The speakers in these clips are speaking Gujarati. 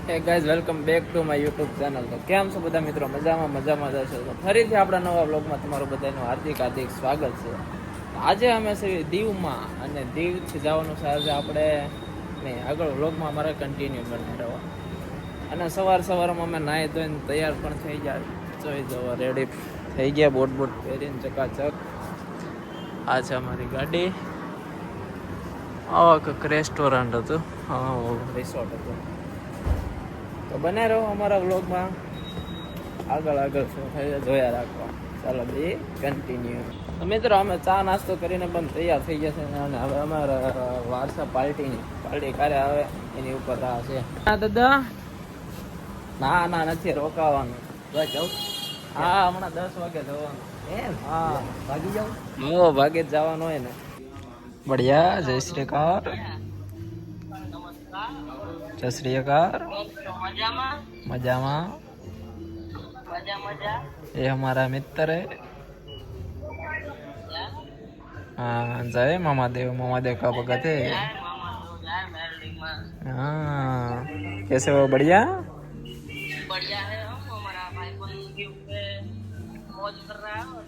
Hey guys, welcome back to my YouTube channel. તો કેમ છો બધા મિત્રો? મજામાં જશો તો ફરીથી આપણા નવા બ્લોગમાં તમારું બધાનું હાર્દિક સ્વાગત છે. આજે અમે છીએ દીવમાં, અને દીવથી જવાનું છે આજે આપણે નહીં, આગળ બ્લોગમાં અમારે કન્ટિન્યુ કરતા રહો. અને સવારમાં અમે નાહી ધોઈને તૈયાર પણ થઈ જાય, જોઈ જવા રેડી થઈ ગયા, બોટ પહેરીને ચકાચક. આ છે અમારી ગાડી. આવા કંઈક રેસ્ટોરન્ટ હતું, હા રિસોર્ટ હતું. તો બને રહો અમારા વ્લોગમાં, આગળ શું થાય જોયા રાખવા. ચાલો બે કન્ટિન્યુ. તો મિત્રો, અમે ચા નાસ્તો કરીને પણ તૈયાર થઈ ગયા છે, અને હવે અમારા વારસા પાર્ટી ક્યારે આવે એની ઉપર રાહ છે. હા દાદા, ના નથી રોકાવાનું. હા, હમણાં 10 વાગે જવાનું. હા, ભાગી જાવ. ભાગે જ જવાનું હોય ને. બઢિયા. જય શ્રી કૃષ્ણ. જય શ્રી કૃષ્ણ. મજામાં. એ हमारा मित्र है. हाँ, जय मामादेव का भगत है. हाँ, कैसे हो? बढ़िया है. हम हमारा भाई पे मौज कर रहा है और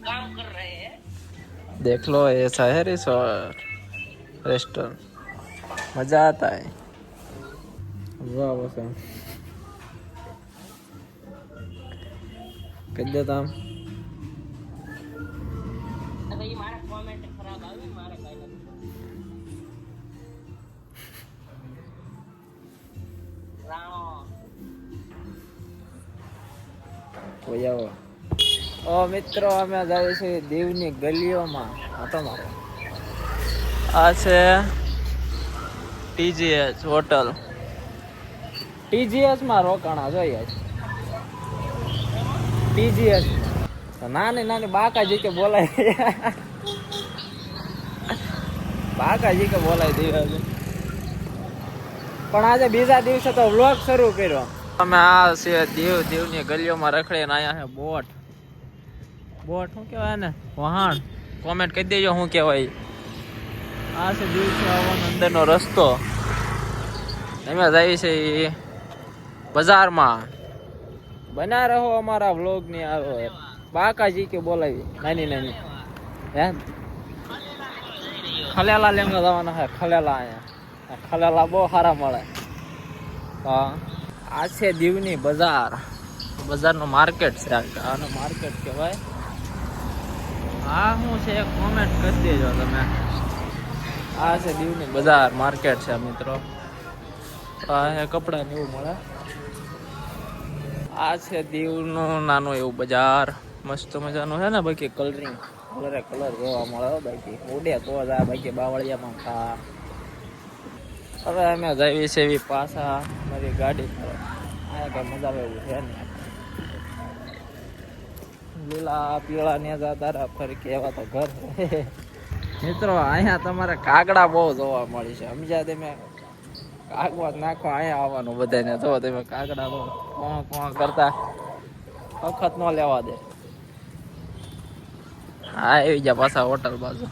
काम कर रहे हैं. देख लो, ऐसा है रिसोर्ट रेस्टोरेंट, मजा आता है. वाह वाह, कर देता हम. अरे मारा कमेंट खराब આવે મારે કાઈ નથી. રાણો ઓયાવો. ઓ મિત્રો, અમે જાય છે દીવની ગલીઓમાં. આટો મારો. આ છે ટીજીએચ હોટલ. ટીજીએચ માં રોકાણા જોઈએ. ટીજીએચ નાની બાકાજી કે બોલાય. બાકાજી કે બોલાય દીવ. પણ આજે બીજા દિવસે તો વ્લોગ શરૂ કર્યો. અમે આ છે દીવની ગલીઓમાં રખડીને આયા છે. બોટ શું કહેવાય ને? વહાણ. કોમેન્ટ કરી દેજો શું કહેવાય. આ છે દીવથી આવવાનો અંદરનો રસ્તો. અમે જઈએ છીએ બજારમાં. બના રહો અમારા વ્લોગ ની. આવો બાકાજી કે બોલાવી નાની હે. ખલેલા લેવા જવાના છે. ખલેલા અહીંયા ખલેલા બહુ સારા મળે. હા, આ છે દીવની બજારનો માર્કેટ છે. આનો માર્કેટ કહેવાય. હા, શું છે કોમેન્ટ કરી દેજો તમે. આ છે દીવની બજાર માર્કેટ છે મિત્રો. આ કપડા ને એવું મળે. આ છે દીવનું નાનું એવું બજાર. મસ્ત મજાનું છે ને. બાકી કલર જોવા મળે. બાકી ઉડે તો જ આ, બાકી બાવળિયામાં ખા. હવે અમે જઈએ છીએ એવી પાછા મારી ગાડી પર. આ કઈ મજા આવે એવું છે ને. લીલા પીળા ને જતા ફરકી એવા તો ઘર. મિત્રો, અહીંયા તમારે કાગડા બહુ જોવા મળી છે. સમજ્યા તમે? કાગવા નાખો અહીંયા આવવાનું બધાને. જો તમે કાગડા બહુ કોણ કરતા વખત ન લેવા દે. હા, આવી જા પાછા હોટલ બાજુ.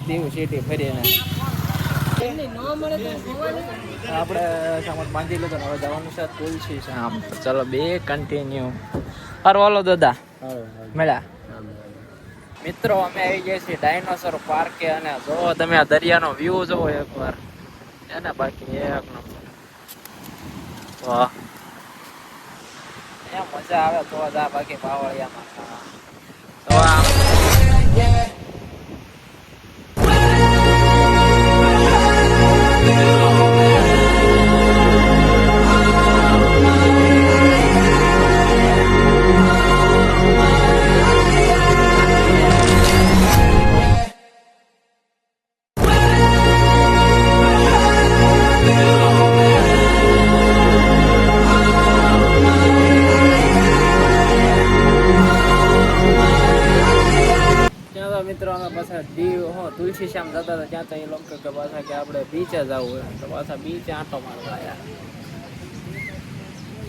દીવ સિટી ફરીને આપણે સામાન બાંધી લીધો. હવે જવાનું છે તુલસી શ્યામ. તો ચાલો બે કન્ટિન્યુ. હાલો દાદા, મળ્યા. મિત્રો, અમે આવી ગયા છીએ ડાયનોસોર પાર્કે. અને જો તમે આ દરિયાનો વ્યૂ જોવો એકવાર એને. બાકી એક નંબર. વાહ, એ મજા આવે તો જ આ. બાકી બાવળિયામાં તો મિત્રો, અમે પાછા દીવ તુલસી શ્યામ જતા હતા. ત્યાં તો એ લોકો કે પાછા કે આપણે બીચે જવું હોય. તો પાછા બીચે આંટો મારવા આવ્યા.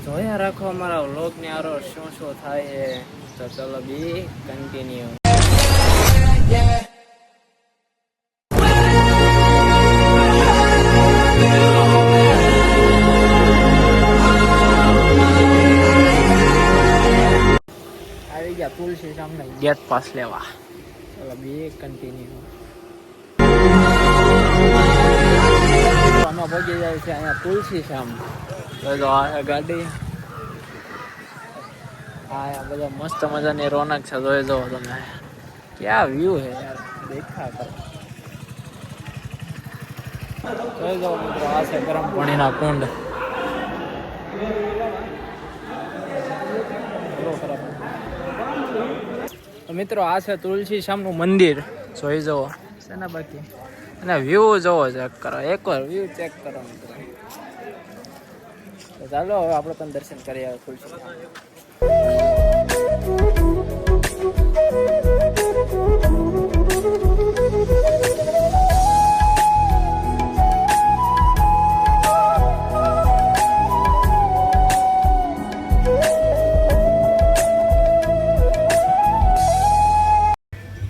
જોયા રાખો અમારા વ્લોગ ની આરો શું થાય. તો ચલો બી કન્ટિન્યુ. ગેટ પાસ લેવા. ચાલો બે કન્ટિન્યુ. અમે પહોંચી જાય છે અહીંયા તુલસી શ્યામ. તો આ ગાડી હા બધા મસ્ત મજાની રોનક છે. જોઈ જવો તમે ક્યાં વ્યૂ છે યાર, દેખા કરો. જોઈ જાઓ મિત્રો, આ છે ગરમ પાણીના કુંડ. મિત્રો આ છે તુલસી શ્યામનું મંદિર. જોઈ જવો છે ને બાકી, અને વ્યૂ જોવો ચેક કરો, એકવાર વ્યૂ ચેક કરો મિત્રો. તો ચાલો હવે આપણે પણ દર્શન કરી આવે તુલસી શ્યામ.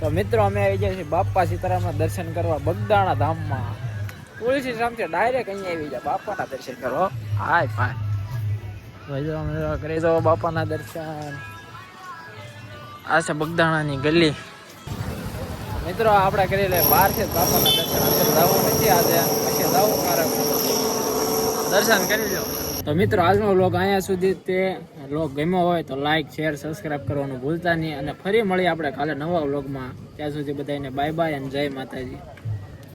તો મિત્રો અમે આવી ગયા છીએ બાપા સીતારામના દર્શન કરવા બગદાણા ધામમાં. તુલસી શ્યામથી ડાયરેક્ટ અહીંયા આવી જાય બાપાના દર્શન કરો. હાય ભાઈ ભાઈ અમે કરી દો બાપાના દર્શન. આ છે બગદાણાની ગલી. મિત્રો આપણે કરી લે બહાર છે બાપાના દર્શન. અંદર જવું નથી આજે, પછી જવું મારે દર્શન કરી લો. તો મિત્રો આજનો વ્લોગ અહીંયા સુધી. તે વ્લોગ ગમ્યો હોય તો લાઈક શેર સબસ્ક્રાઈબ કરવાનું ભૂલતા નહીં. અને ફરી મળીએ આપણે કાલે નવા વ્લોગમાં. ત્યાં સુધી બધાને બાય બાય અને જય માતાજી.